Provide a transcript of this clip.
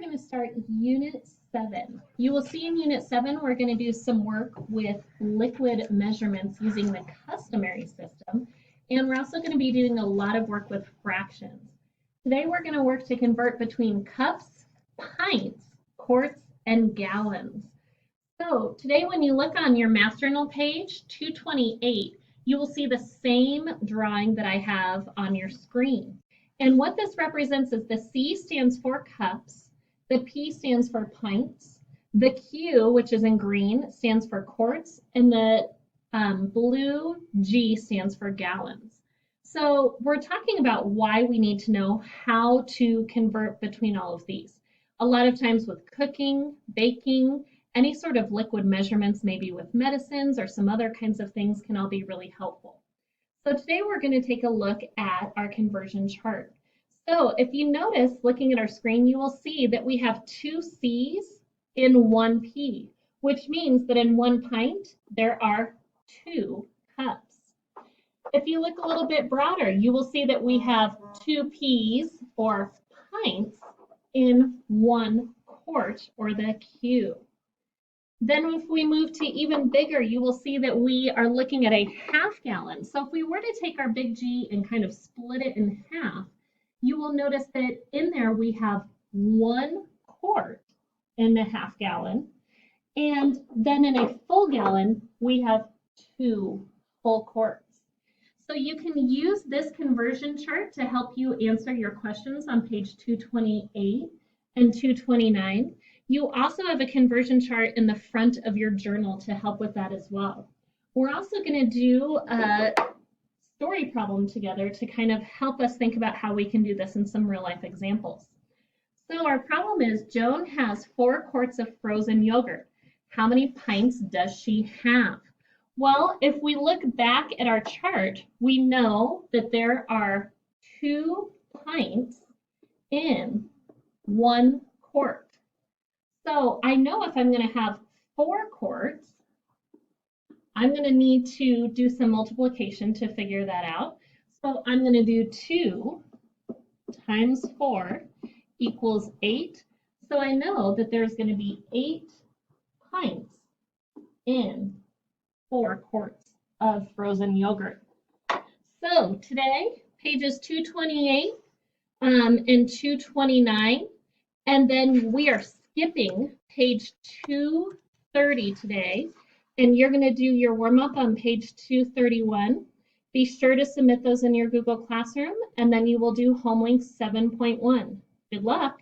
going to start Unit 7. You will see in Unit 7 we're going to do some work with liquid measurements using the customary system, and we're also going to be doing a lot of work with fractions. Today we're going to work to convert between cups, pints, quarts, and gallons. So today when you look on your Math Journal page 228, you will see the same drawing that I have on your screen. And what this represents is the C stands for cups, the P stands for pints, the Q, which is in green, stands for quarts, and the blue G stands for gallons. So we're talking about why we need to know how to convert between all of these. A lot of times with cooking, baking, any sort of liquid measurements, maybe with medicines or some other kinds of things, can all be really helpful. So today we're going to take a look at our conversion chart. So if you notice, looking at our screen, you will see that we have 2 C's in 1 P, which means that in 1 pint, there are 2 cups. If you look a little bit broader, you will see that we have 2 P's or pints in 1 quart or the Q. Then if we move to even bigger, you will see that we are looking at a half gallon. So if we were to take our big G and kind of split it in half, you will notice that in there we have 1 quart in the half gallon. And then in a full gallon, we have 2 full quarts. So you can use this conversion chart to help you answer your questions on page 228 and 229. You also have a conversion chart in the front of your journal to help with that as well. We're also going to do a story problem together to kind of help us think about how we can do this in some real life examples. So our problem is Joan has 4 quarts of frozen yogurt. How many pints does she have? Well, if we look back at our chart, we know that there are 2 pints in 1 quart. So I know if I'm going to have 4 quarts, I'm going to need to do some multiplication to figure that out. So I'm going to do 2 times 4 equals 8. So I know that there's going to be 8 pints in 4 quarts of frozen yogurt. So today, pages 228 and 229, and then we are skipping page 230 today, and you're going to do your warm-up on page 231. Be sure to submit those in your Google Classroom, and then you will do Home Link 7.1. Good luck.